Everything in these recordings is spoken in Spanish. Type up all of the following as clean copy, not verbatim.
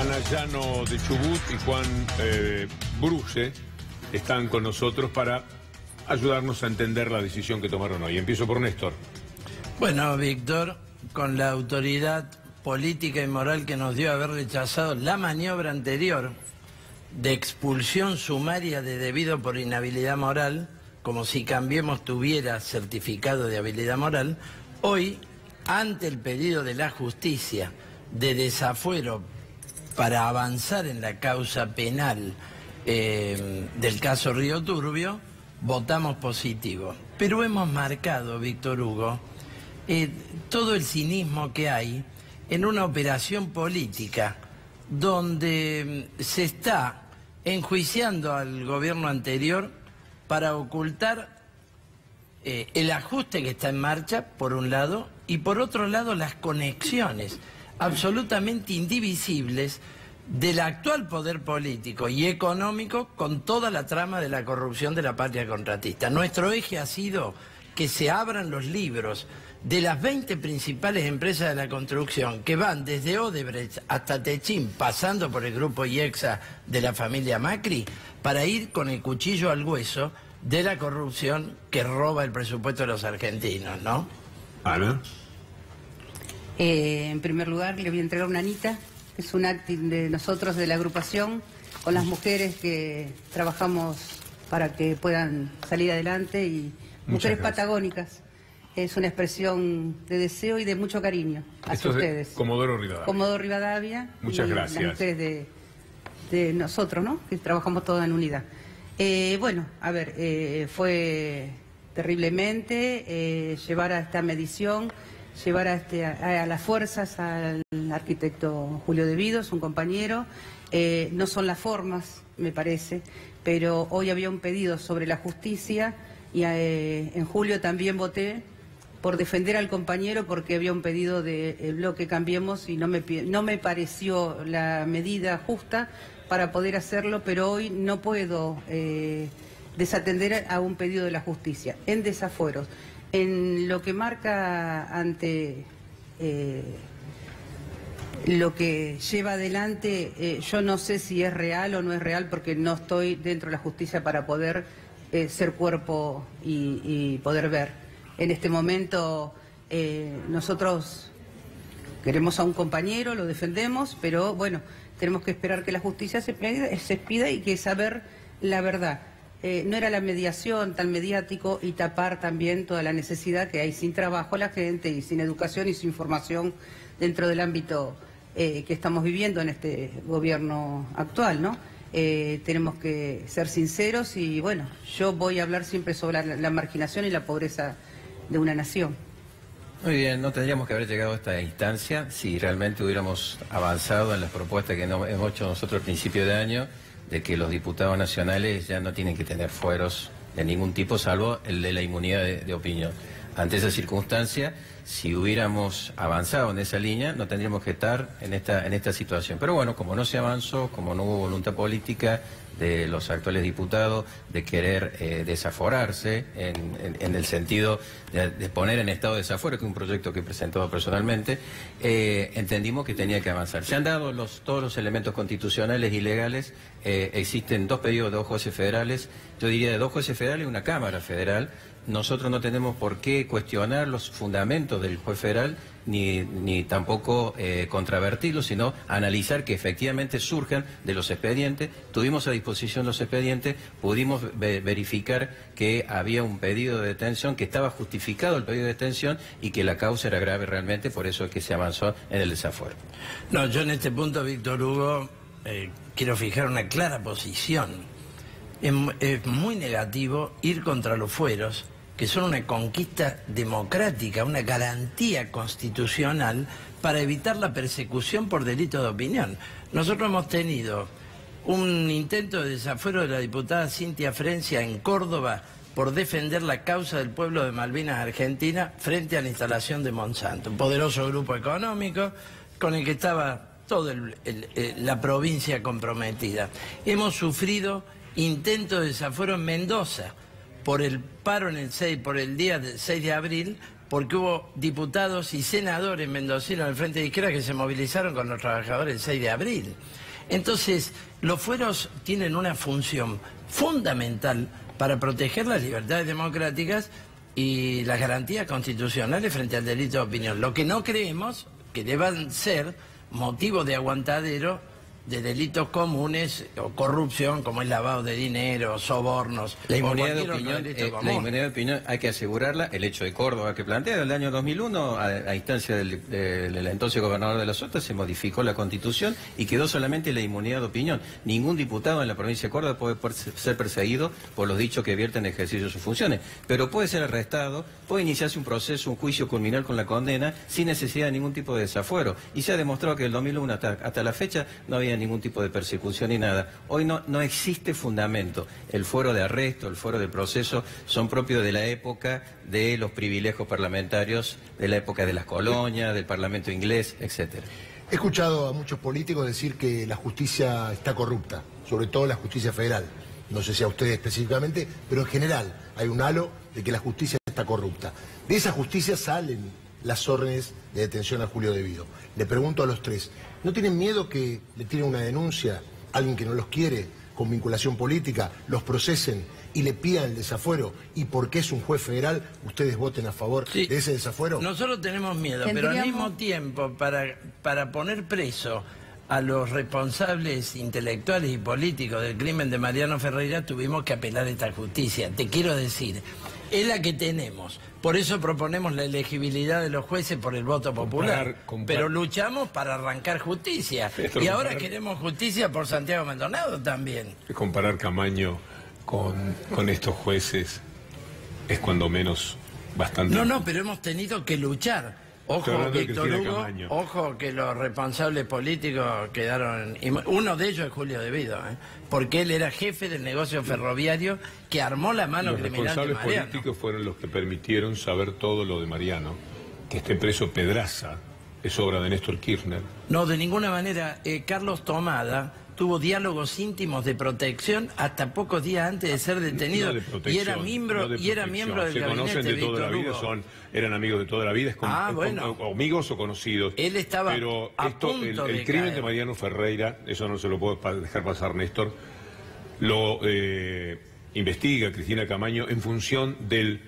Ana Llano de Chubut y Juan Bruce están con nosotros para ayudarnos a entender la decisión que tomaron hoy. Empiezo por Néstor. Bueno, Víctor, con la autoridad política y moral que nos dio haber rechazado la maniobra anterior de expulsión sumaria de debido por inhabilidad moral, como si Cambiemos tuviera certificado de habilidad moral, hoy, ante el pedido de la justicia de desafuero para avanzar en la causa penal del caso Río Turbio, votamos positivo. Pero hemos marcado, Víctor Hugo, todo el cinismo que hay en una operación política donde se está enjuiciando al gobierno anterior para ocultar el ajuste que está en marcha, por un lado, y por otro lado las conexiones absolutamente indivisibles del actual poder político y económico con toda la trama de la corrupción de la patria contratista. Nuestro eje ha sido que se abran los libros de las 20 principales empresas de la construcción, que van desde Odebrecht hasta Techín, pasando por el grupo IEXA de la familia Macri, para ir con el cuchillo al hueso de la corrupción que roba el presupuesto de los argentinos, ¿no? Ana. En primer lugar, le voy a entregar una anita, que es un acto de nosotros, de la agrupación, con las mujeres que trabajamos para que puedan salir adelante, y mujeres patagónicas. Es una expresión de deseo y de mucho cariño hacia ustedes. Comodoro Rivadavia. Comodoro Rivadavia. Muchas gracias. Las mujeres de nosotros, ¿no? Que trabajamos todas en unidad. Bueno, a ver, fue terriblemente llevar a esta medición, llevar a las fuerzas al arquitecto Julio De Vido, un compañero. No son las formas, me parece, pero hoy había un pedido sobre la justicia y en julio también voté por defender al compañero, porque había un pedido del bloque Cambiemos y no me pareció la medida justa para poder hacerlo, pero hoy no puedo desatender a un pedido de la justicia en desafueros. En lo que marca ante lo que lleva adelante, yo no sé si es real o no es real, porque no estoy dentro de la justicia para poder ser cuerpo y poder ver. En este momento nosotros queremos a un compañero, lo defendemos, pero bueno, tenemos que esperar que la justicia se expida y que saber la verdad. No era la mediación tan mediático y tapar también toda la necesidad que hay sin trabajo la gente y sin educación y sin formación dentro del ámbito que estamos viviendo en este gobierno actual, ¿no? Tenemos que ser sinceros y bueno, yo voy a hablar siempre sobre la marginación y la pobreza de una nación. Muy bien, no tendríamos que haber llegado a esta instancia si realmente hubiéramos avanzado en las propuestas que hemos hecho nosotros al principio de año, de que los diputados nacionales ya no tienen que tener fueros de ningún tipo, salvo el de la inmunidad de opinión. Ante esa circunstancia, si hubiéramos avanzado en esa línea, no tendríamos que estar en esta situación. Pero bueno, como no se avanzó, como no hubo voluntad política de los actuales diputados de querer desaforarse en el sentido de poner en estado de desafuero, que es un proyecto que he presentado personalmente, entendimos que tenía que avanzar. Se han dado todos los elementos constitucionales y legales. Existen dos pedidos de dos jueces federales, yo diría de dos jueces federales y una Cámara Federal. Nosotros no tenemos por qué cuestionar los fundamentos del juez federal, ni tampoco contravertirlos, sino analizar que efectivamente surjan de los expedientes. Tuvimos a disposición los expedientes, pudimos verificar que había un pedido de detención, que estaba justificado el pedido de detención y que la causa era grave realmente, por eso es que se avanzó en el desafuero. No, yo en este punto, Víctor Hugo, quiero fijar una clara posición. Es muy negativo ir contra los fueros, que son una conquista democrática, una garantía constitucional para evitar la persecución por delito de opinión. Nosotros hemos tenido un intento de desafuero de la diputada Cintia Frencia en Córdoba por defender la causa del pueblo de Malvinas Argentina frente a la instalación de Monsanto, un poderoso grupo económico con el que estaba toda la provincia comprometida. Hemos sufrido intentos de desafuero en Mendoza, por el paro por el día del 6 de abril, porque hubo diputados y senadores mendocinos del Frente de Izquierda que se movilizaron con los trabajadores el 6 de abril. Entonces, los fueros tienen una función fundamental para proteger las libertades democráticas y las garantías constitucionales frente al delito de opinión. Lo que no creemos que deban ser motivo de aguantadero de delitos comunes o corrupción, como el lavado de dinero, sobornos. La inmunidad de opinión, hay que asegurarla. El hecho de Córdoba que plantea el año 2001, a instancia del entonces gobernador de la Sota, se modificó la Constitución y quedó solamente la inmunidad de opinión. Ningún diputado en la provincia de Córdoba puede ser perseguido por los dichos que vierten en ejercicio de sus funciones, pero puede ser arrestado, puede iniciarse un proceso, un juicio culminar con la condena sin necesidad de ningún tipo de desafuero. Y se ha demostrado que del 2001 hasta la fecha no había ningún tipo de persecución ni nada. Hoy no existe fundamento. El fuero de arresto, el fuero de proceso son propios de la época de los privilegios parlamentarios, de la época de las colonias, del Parlamento inglés, etcétera. He escuchado a muchos políticos decir que la justicia está corrupta, sobre todo la justicia federal. No sé si a ustedes específicamente, pero en general hay un halo de que la justicia está corrupta. De esa justicia salen las órdenes de detención a Julio Debido. Le pregunto a los tres, ¿no tienen miedo que le tiren una denuncia a alguien que no los quiere, con vinculación política, los procesen y le pidan el desafuero? Y porque es un juez federal, ustedes voten a favor de ese desafuero. Nosotros tenemos miedo, pero al mismo tiempo, para poner preso a los responsables intelectuales y políticos del crimen de Mariano Ferreira, tuvimos que apelar a esta justicia. Te quiero decir, es la que tenemos. Por eso proponemos la elegibilidad de los jueces por el voto popular. Pero luchamos para arrancar justicia. Y ahora queremos justicia por Santiago Maldonado también. Comparar Camaño con estos jueces es cuando menos bastante... No, pero hemos tenido que luchar. Ojo, Víctor Hugo, ojo que los responsables políticos quedaron... Uno de ellos es Julio Debido, porque él era jefe del negocio ferroviario que armó la mano criminal de Mariano. Los responsables políticos fueron los que permitieron saber todo lo de Mariano. Que esté preso Pedraza es obra de Néstor Kirchner. No, de ninguna manera. Carlos Tomada tuvo diálogos íntimos de protección hasta pocos días antes de ser detenido, y era miembro del gabinete. Se conocen de toda la vida, eran amigos de toda la vida, amigos o conocidos. Él estaba pero el crimen caer. de Mariano Ferreira, eso no se lo puedo dejar pasar, Néstor, lo investiga Cristina Camaño en función del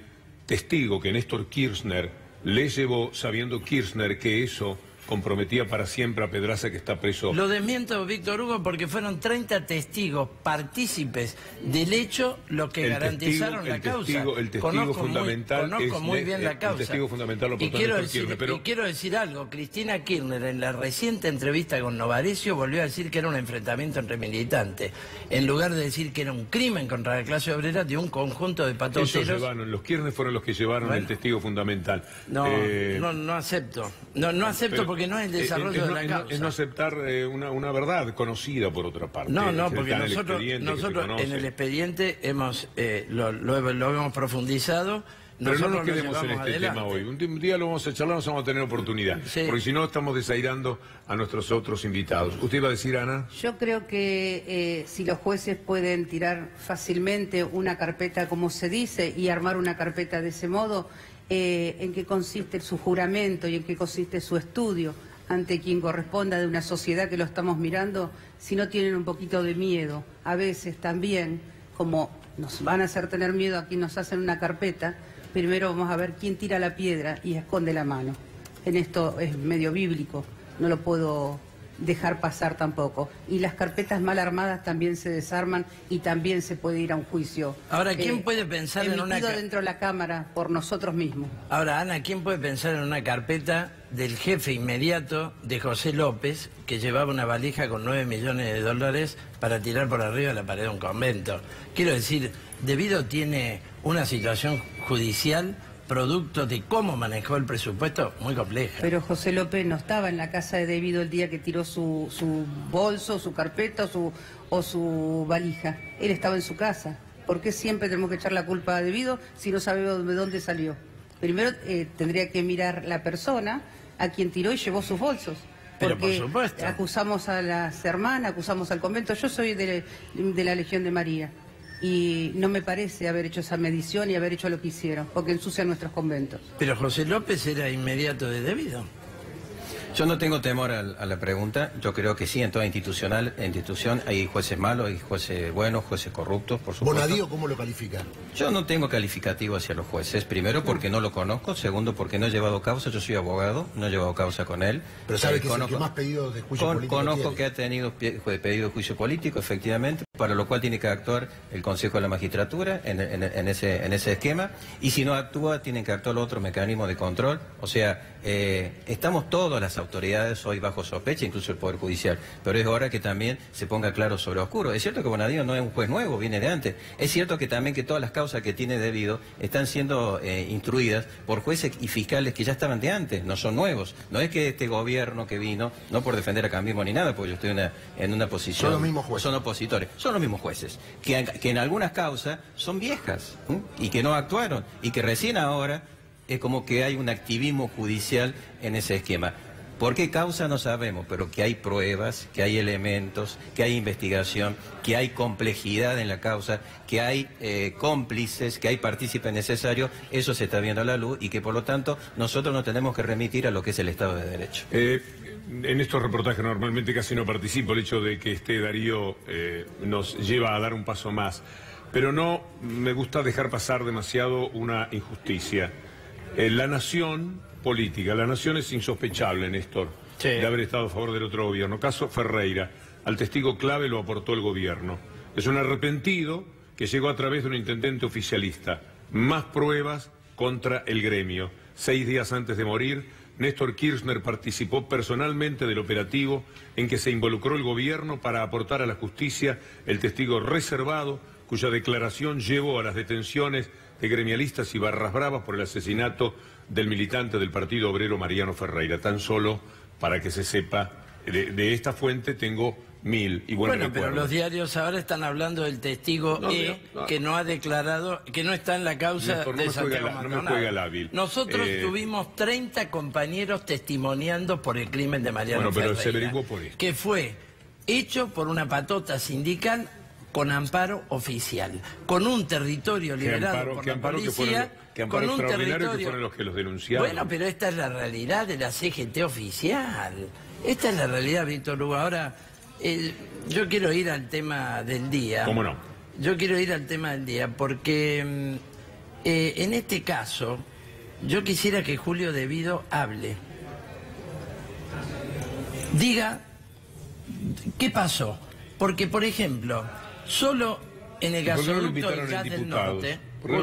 testigo que Néstor Kirchner le llevó, sabiendo Kirchner que eso comprometía para siempre a Pedraza, que está preso. Lo desmiento, Víctor Hugo, porque fueron 30 testigos partícipes del hecho lo que garantizaron la causa. El testigo fundamental conozco muy bien la causa. El testigo fundamental lo aportó Néstor Kirchner. Pero... Y quiero decir algo, Cristina Kirchner en la reciente entrevista con Novarecio volvió a decir que era un enfrentamiento entre militantes. En lugar de decir que era un crimen contra la clase obrera de un conjunto de patoteros. Los Kirchner fueron los que llevaron el testigo fundamental. No acepto. No acepto porque no es el desarrollo de la causa. Es no aceptar una verdad conocida por otra parte. No, porque nosotros en el expediente lo hemos profundizado. Pero no nos quedemos en este tema hoy. Un día lo vamos a charlar, vamos a tener oportunidad. Sí. Porque si no, estamos desairando a nuestros otros invitados. ¿Usted iba a decir, Ana? Yo creo que si los jueces pueden tirar fácilmente una carpeta, como se dice, y armar una carpeta de ese modo, en qué consiste su juramento y en qué consiste su estudio ante quien corresponda de una sociedad que lo estamos mirando, si no tienen un poquito de miedo, a veces también, como nos van a hacer tener miedo a quien nos hacen una carpeta, primero vamos a ver quién tira la piedra y esconde la mano. En esto es medio bíblico, no lo puedo dejar pasar tampoco. Y las carpetas mal armadas también se desarman y también se puede ir a un juicio. Ahora, ¿quién puede pensar en una dentro de la Cámara por nosotros mismos? Ahora, Ana, ¿quién puede pensar en una carpeta del jefe inmediato de José López, que llevaba una valija con 9 millones de dólares para tirar por arriba de la pared de un convento? Quiero decir, Debido tiene una situación judicial producto de cómo manejó el presupuesto muy compleja. Pero José López no estaba en la casa de Debido el día que tiró su bolso, su carpeta o su valija. Él estaba en su casa. ¿Por qué siempre tenemos que echar la culpa a Debido si no sabemos de dónde salió? Primero tendría que mirar la persona a quien tiró y llevó sus bolsos. Pero por supuesto. Acusamos a las hermanas, acusamos al convento. Yo soy de la Legión de María. y no me parece haber hecho esa medición y haber hecho lo que hicieron, porque ensucian nuestros conventos. Pero José López era inmediato de debido. Yo no tengo temor a la pregunta. Yo creo que sí, en toda institución hay jueces malos, hay jueces buenos, jueces corruptos, por supuesto. Bonadío, ¿cómo lo califica? Yo no tengo calificativo hacia los jueces. Primero, porque no lo conozco. Segundo, porque no he llevado causa. Yo soy abogado, no he llevado causa con él. Pero sabe que es el que más pedido de juicio político Conozco tiene. que ha tenido pedido de juicio político, efectivamente, para lo cual tiene que actuar el Consejo de la Magistratura en ese esquema. Y si no actúa, tienen que actuar los otros mecanismos de control. O sea, estamos todas las autoridades hoy bajo sospecha, incluso el Poder Judicial, pero es hora que también se ponga claro sobre oscuro. Es cierto que Bonadío no es un juez nuevo, viene de antes. Es cierto que también que todas las causas que tiene debido están siendo instruidas por jueces y fiscales que ya estaban de antes, no son nuevos. No es que este gobierno que vino, no por defender a Cambiemos ni nada, porque yo estoy en una posición... Son los mismos jueces. Son opositores, son los mismos jueces, que en algunas causas son viejas, ¿sí? Y que no actuaron, y que recién ahora es como que hay un activismo judicial en ese esquema. ¿Por qué causa? No sabemos, pero que hay pruebas, que hay elementos, que hay investigación, que hay complejidad en la causa, que hay cómplices, que hay partícipes necesarios, eso se está viendo a la luz y que por lo tanto nosotros nos tenemos que remitir a lo que es el Estado de Derecho. En estos reportajes normalmente casi no participo, el hecho de que esté Darío nos lleva a dar un paso más, pero no me gusta dejar pasar demasiado una injusticia. La nación política, la nación es insospechable, Néstor, sí, de haber estado a favor del otro gobierno. Caso Ferreira, al testigo clave lo aportó el gobierno. Es un arrepentido que llegó a través de un intendente oficialista. Más pruebas contra el gremio. 6 días antes de morir, Néstor Kirchner participó personalmente del operativo en que se involucró el gobierno para aportar a la justicia el testigo reservado, cuya declaración llevó a las detenciones de gremialistas y barras bravas por el asesinato del militante del Partido Obrero Mariano Ferreira. Tan solo para que se sepa, de esta fuente tengo 1000 y buen recuerdo. Pero los diarios ahora están hablando del testigo que no ha declarado, que no está en la causa Néstor, de Santiago no me juega el hábil. Nosotros tuvimos 30 compañeros testimoniando por el crimen de Mariano Ferreira. Pero se averiguó por esto. Que fue hecho por una patota sindical con amparo oficial, con un territorio liberado por la policía, con un territorio que fueron los que los denunciaron. Bueno, pero esta es la realidad de la CGT oficial. Esta es la realidad, Víctor Hugo. Ahora, yo quiero ir al tema del día. ¿Cómo no? Yo quiero ir al tema del día porque en este caso yo quisiera que Julio Devido hable. Diga qué pasó. Porque, por ejemplo, solo en el gasoducto del Gas del Norte,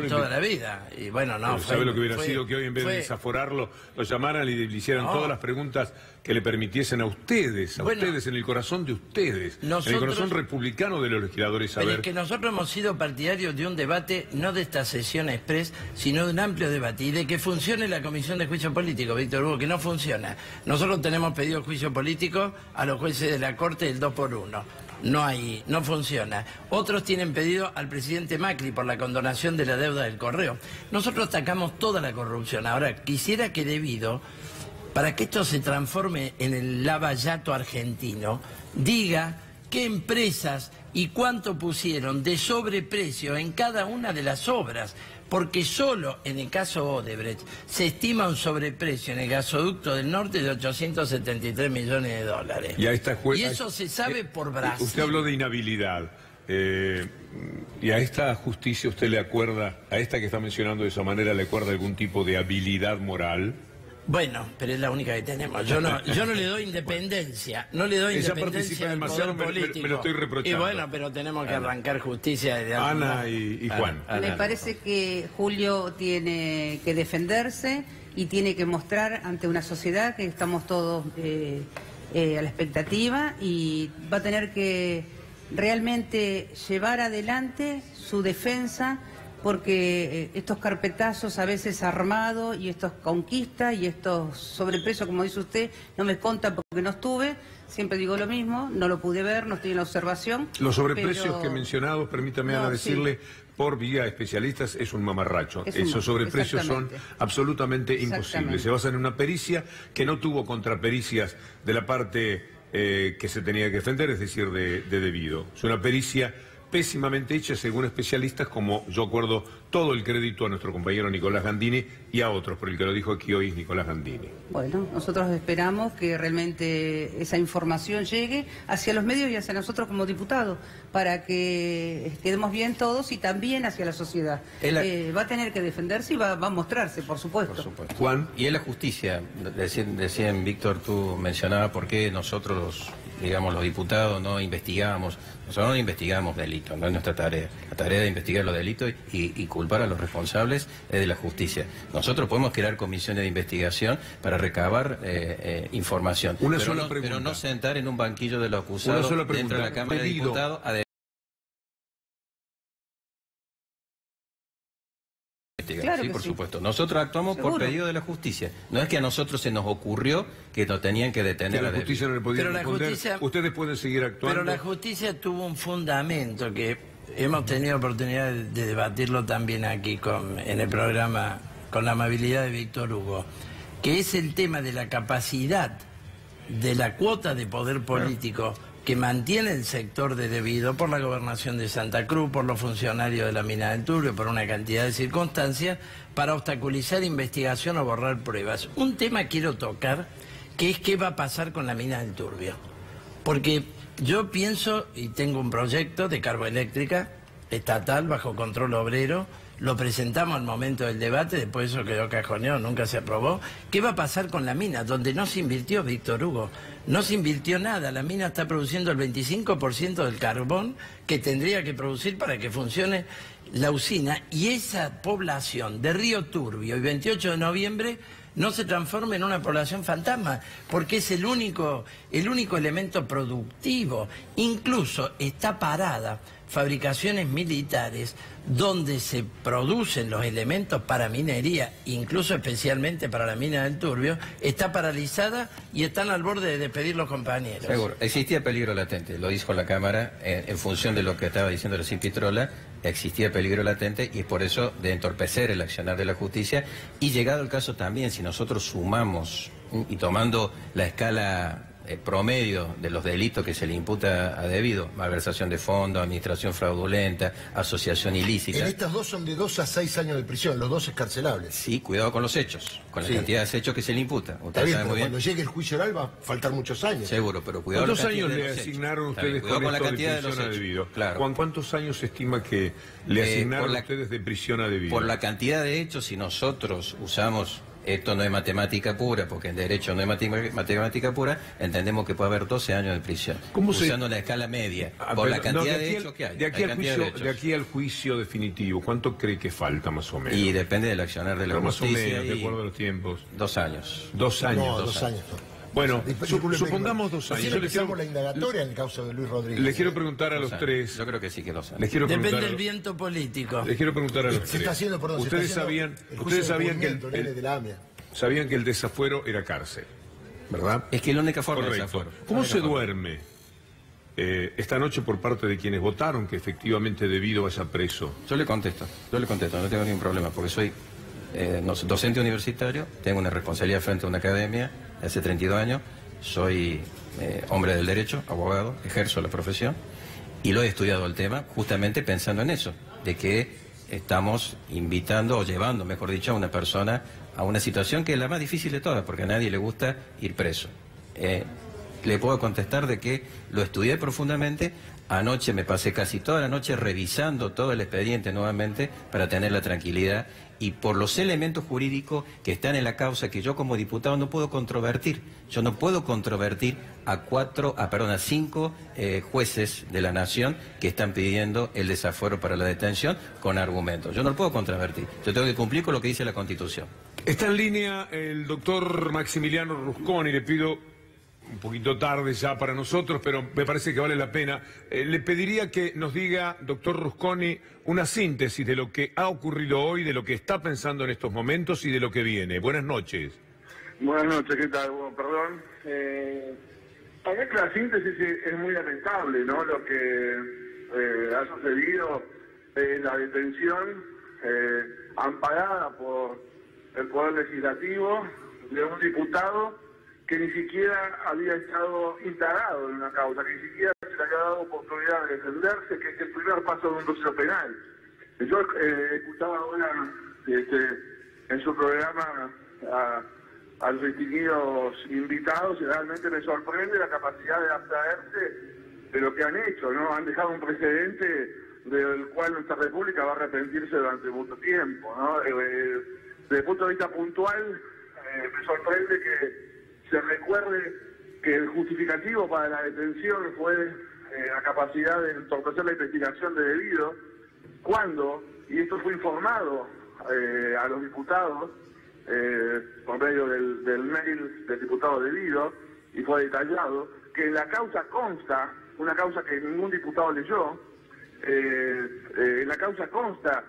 toda la vida. Y bueno, no. ¿Sabe lo que hubiera sido? Que hoy en vez de desaforarlo, lo llamaran y le hicieran todas las preguntas que le permitiesen a ustedes, ustedes, en el corazón de ustedes, en el corazón republicano de los legisladores. Pero es que nosotros hemos sido partidarios de un debate, no de esta sesión express, sino de un amplio debate, y de que funcione la Comisión de Juicio Político, Víctor Hugo, que no funciona. Nosotros tenemos pedido juicio político a los jueces de la Corte del 2x1. No funciona. Otros tienen pedido al presidente Macri por la condonación de la deuda del correo. Nosotros atacamos toda la corrupción. Ahora, quisiera que Devido, para que esto se transforme en el lavallato argentino, diga qué empresas y cuánto pusieron de sobreprecio en cada una de las obras. Porque solo en el caso Odebrecht se estima un sobreprecio en el gasoducto del norte de 873 millones de dólares. Y eso se sabe por Brasil. Usted habló de inhabilidad. ¿Y a esta justicia usted le acuerda, a esta que está mencionando de esa manera, le acuerda algún tipo de habilidad moral? Bueno, pero es la única que tenemos. Yo no le doy independencia. No le doy independencia al poder político. Me lo estoy reprochando. Y bueno, pero tenemos que arrancar justicia desde Ana y Juan. Me parece que Julio tiene que defenderse y tiene que mostrar ante una sociedad que estamos todos a la expectativa, y va a tener que realmente llevar adelante su defensa, porque estos carpetazos a veces armados y estos conquistas y estos sobreprecios, como dice usted, no me contan porque no estuve, siempre digo lo mismo, no lo pude ver, no estoy en la observación. Los sobreprecios que he mencionado, permítame Ana decirle, por vía especialistas, es un mamarracho. Esos sobreprecios son absolutamente imposibles. Se basan en una pericia que no tuvo contrapericias de la parte que se tenía que defender, es decir, de Devido. Es una pericia pésimamente hecha según especialistas, como yo acuerdo todo el crédito a nuestro compañero Nicolás Gandini y a otros, pero el que lo dijo aquí hoy es Nicolás Gandini. Bueno, nosotros esperamos que realmente esa información llegue hacia los medios y hacia nosotros como diputados, para que quedemos bien todos y también hacia la sociedad. Va a tener que defenderse y va a mostrarse, por supuesto. Por supuesto. Juan. Y es la justicia. Decían, Víctor, tú mencionabas por qué nosotros, digamos, los diputados no investigamos. Nosotros no investigamos delitos, no es nuestra tarea. La tarea de investigar los delitos y culpar a los responsables es de la justicia. Nosotros podemos crear comisiones de investigación para recabar información. Pero no sentar en un banquillo de los acusados dentro de la Cámara de Diputados a Claro, sí, por sí, supuesto. Nosotros actuamos por pedido de la justicia. No es que a nosotros se nos ocurrió que nos tenían que detener. Que la justicia no le podía responder. Ustedes pueden seguir actuando. Pero la justicia tuvo un fundamento que hemos tenido oportunidad de debatirlo también aquí en el programa, con la amabilidad de Víctor Hugo, que es el tema de la capacidad de la cuota de poder político que mantiene el sector de Debido por la gobernación de Santa Cruz, por los funcionarios de la mina del Turbio, por una cantidad de circunstancias, para obstaculizar investigación o borrar pruebas. Un tema quiero tocar, que es qué va a pasar con la mina del Turbio. Porque yo pienso, y tengo un proyecto de carboeléctrica estatal bajo control obrero, lo presentamos al momento del debate, después eso quedó cajoneado, nunca se aprobó. ¿Qué va a pasar con la mina? Donde no se invirtió, Víctor Hugo. No se invirtió nada. La mina está produciendo el 25% del carbón que tendría que producir para que funcione la usina. Y esa población de Río Turbio y 28 de noviembre no se transforme en una población fantasma, porque es el único elemento productivo. Incluso está parada fabricaciones militares donde se producen los elementos para minería, incluso especialmente para la mina del Turbio, está paralizada y están al borde de despedir los compañeros. Seguro, existía peligro latente, lo dijo la Cámara, en función de lo que estaba diciendo la Cipitrola, existía peligro latente y es por eso de entorpecer el accionar de la justicia. Y llegado el caso también, si nosotros sumamos y tomando la escala promedio de los delitos que se le imputa a Debido, malversación de fondos, administración fraudulenta, asociación ilícita. En estas dos son de 2 a 6 años de prisión, los dos escarcelables. Sí, cuidado con los hechos, con la cantidad de hechos que se le imputa. Está bien, pero cuando llegue el juicio oral va a faltar muchos años. Seguro, pero cuidado. ¿Cuántos años le asignaron ustedes con la cantidad de prisión a Debido? Claro. Juan, ¿cuántos años se estima que le asignaron a ustedes de prisión a Debido? Por la cantidad de hechos, si nosotros usamos... Esto no es matemática pura, porque en derecho no es matemática pura, entendemos que puede haber 12 años de prisión. Usando la escala media, por la cantidad de hechos que hay. De aquí al juicio definitivo, ¿cuánto cree que falta más o menos? Y depende del accionar de la justicia. Más o menos, de acuerdo a los tiempos. 2 años. 2 años. No, 2 años. Bueno, supongamos 2 años. Yo le quiero la indagatoria en el caso de Luis Rodríguez. Les quiero preguntar a los tres. Yo creo que sí que 2 años. Depende del viento político. Les quiero preguntar a los tres. Se está haciendo, perdón, ustedes sabían que el desafuero era cárcel, ¿verdad? Es que la única forma de desafuero. ¿Cómo se duerme esta noche por parte de quienes votaron que efectivamente Debido vaya preso? Yo le contesto, no tengo ningún problema, porque soy docente universitario, tengo una responsabilidad frente a una academia de hace 32 años, soy hombre del derecho, abogado, ejerzo la profesión y lo he estudiado el tema justamente pensando en eso, de que estamos invitando o llevando, mejor dicho, a una persona a una situación que es la más difícil de todas, porque a nadie le gusta ir preso. Le puedo contestar de que lo estudié profundamente. Anoche me pasé casi toda la noche revisando todo el expediente nuevamente para tener la tranquilidad y por los elementos jurídicos que están en la causa que yo como diputado no puedo controvertir. Yo no puedo controvertir a 5 jueces de la Nación que están pidiendo el desafuero para la detención con argumentos. Yo no lo puedo controvertir. Yo tengo que cumplir con lo que dice la Constitución. Está en línea el doctor Maximiliano Rusconi, le pido un poquito tarde ya para nosotros, pero me parece que vale la pena. Le pediría que nos diga, doctor Rusconi, una síntesis de lo que ha ocurrido hoy, de lo que está pensando en estos momentos y de lo que viene. Buenas noches. Buenas noches, ¿qué tal? Bueno, perdón. Para que la síntesis es muy lamentable, ¿no? Lo que ha sucedido, la detención amparada por el Poder Legislativo de un diputado que ni siquiera había estado integrado en una causa, que ni siquiera se se haya dado oportunidad de defenderse, que es el primer paso de un proceso penal. Yo escuchaba ahora en su programa a los distinguidos invitados y realmente me sorprende la capacidad de abstraerse de lo que han hecho, ¿no? Han dejado un precedente del cual nuestra República va a arrepentirse durante mucho tiempo, ¿no? Desde el punto de vista puntual, me sorprende que se recuerde que el justificativo para la detención fue la capacidad de entorpecer la investigación de debido, cuando, y esto fue informado a los diputados por medio del mail del diputado debido, y fue detallado, que en la causa consta, una causa que ningún diputado leyó, en la causa consta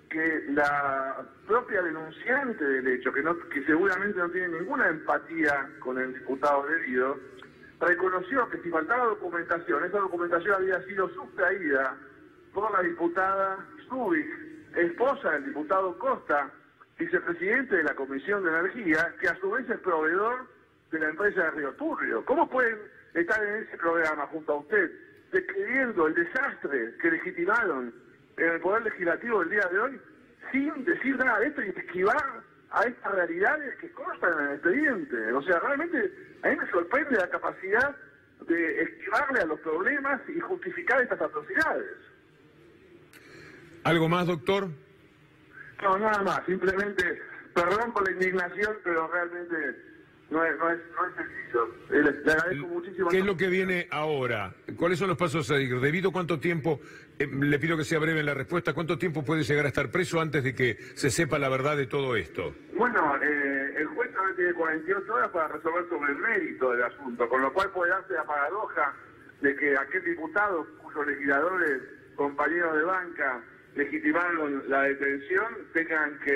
que la propia denunciante del hecho, que seguramente no tiene ninguna empatía con el diputado debido, reconoció que si faltaba documentación, esa documentación había sido sustraída por la diputada Zubik, esposa del diputado Costa, vicepresidente de la Comisión de Energía, que a su vez es proveedor de la empresa de Río Turbio. ¿Cómo pueden estar en ese programa junto a usted describiendo el desastre que legitimaron en el Poder Legislativo el día de hoy sin decir nada de esto y esquivar a estas realidades que constan en el expediente? O sea, realmente a mí me sorprende la capacidad de esquivarle a los problemas y justificar estas atrocidades. ¿Algo más, doctor? No, nada más. Simplemente, perdón por la indignación, pero realmente no es sencillo. Le agradezco muchísimo. ¿Qué es lo que viene ahora? ¿Cuáles son los pasos a seguir? ¿Debido cuánto tiempo? Le pido que sea breve en la respuesta. ¿Cuánto tiempo puede llegar a estar preso antes de que se sepa la verdad de todo esto? Bueno, el juez ahora tiene 48 horas para resolver sobre el mérito del asunto, con lo cual puede darse la paradoja de que aquel diputado cuyos legisladores, compañeros de banca, legitimaron la detención, tengan que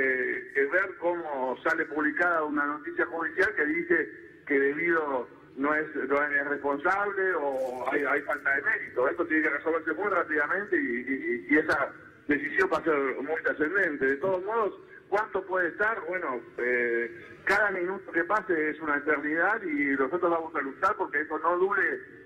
ver cómo sale publicada una noticia judicial que dice que debido no es responsable o hay falta de mérito. Esto tiene que resolverse muy rápidamente y esa decisión va a ser muy trascendente. De todos modos, ¿cuánto puede estar? Bueno, cada minuto que pase es una eternidad y nosotros vamos a luchar porque esto no dure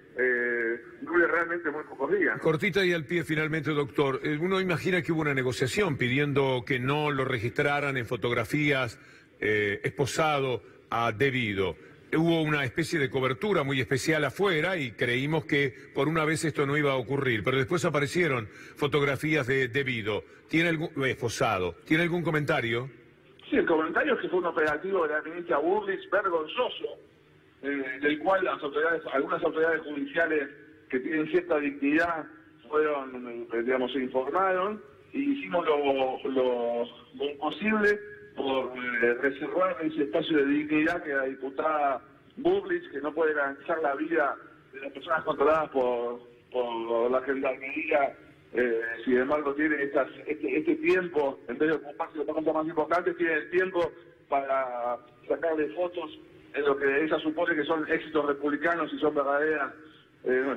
realmente muy pocos días. Cortita y al pie finalmente, doctor. Uno imagina que hubo una negociación pidiendo que no lo registraran en fotografías esposado a debido. Hubo una especie de cobertura muy especial afuera y creímos que por una vez esto no iba a ocurrir, pero después aparecieron fotografías de debido. ¿Tiene algún esposado? ¿Tiene algún comentario? Sí, el comentario es que fue un operativo de la ministra Burlich vergonzoso, del cual algunas autoridades judiciales que tienen cierta dignidad fueron, se informaron y hicimos lo imposible por reservar ese espacio de dignidad que la diputada Burlich, que no puede garantizar la vida de las personas controladas por la gendarmería, sin embargo tiene este tiempo, en vez de ocuparse de las cosas más importantes, tiene el tiempo para sacarle fotos en lo que ella supone que son éxitos republicanos y son verdaderas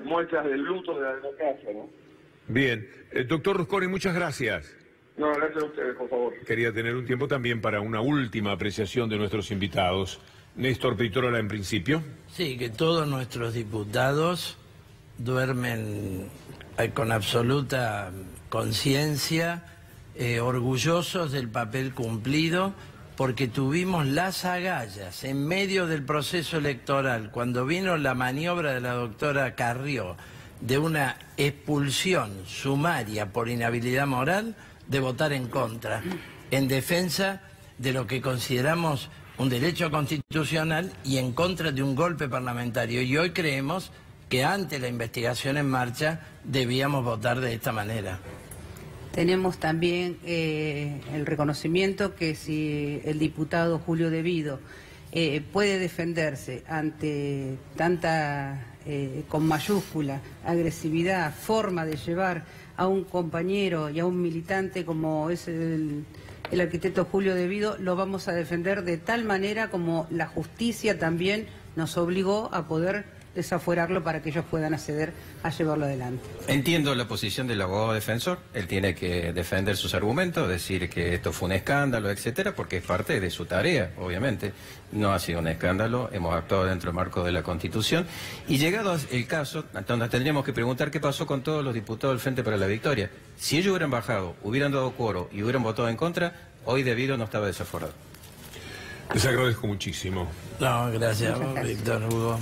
muestras del luto de la democracia, ¿no? Bien. Doctor Rusconi, muchas gracias. No, gracias a ustedes, por favor. Quería tener un tiempo también para una última apreciación de nuestros invitados. Néstor Peitola, en principio. Sí, que todos nuestros diputados duermen con absoluta conciencia, orgullosos del papel cumplido, porque tuvimos las agallas en medio del proceso electoral, cuando vino la maniobra de la doctora Carrió de una expulsión sumaria por inhabilidad moral, de votar en contra, en defensa de lo que consideramos un derecho constitucional y en contra de un golpe parlamentario. Y hoy creemos que ante la investigación en marcha debíamos votar de esta manera. Tenemos también el reconocimiento que si el diputado Julio Devido puede defenderse ante tanta, con mayúscula, agresividad, forma de llevar a un compañero y a un militante como es el arquitecto Julio Devido, lo vamos a defender de tal manera como la justicia también nos obligó a poder desafuerarlo para que ellos puedan acceder a llevarlo adelante. Entiendo la posición del abogado defensor, él tiene que defender sus argumentos, decir que esto fue un escándalo, etcétera, porque es parte de su tarea, obviamente. No ha sido un escándalo, hemos actuado dentro del marco de la Constitución, y llegado el caso, entonces tendríamos que preguntar qué pasó con todos los diputados del Frente para la Victoria. Si ellos hubieran bajado, hubieran dado quórum y hubieran votado en contra, hoy Devido no estaba desaforado. Les agradezco muchísimo. No, gracias, Víctor Hugo.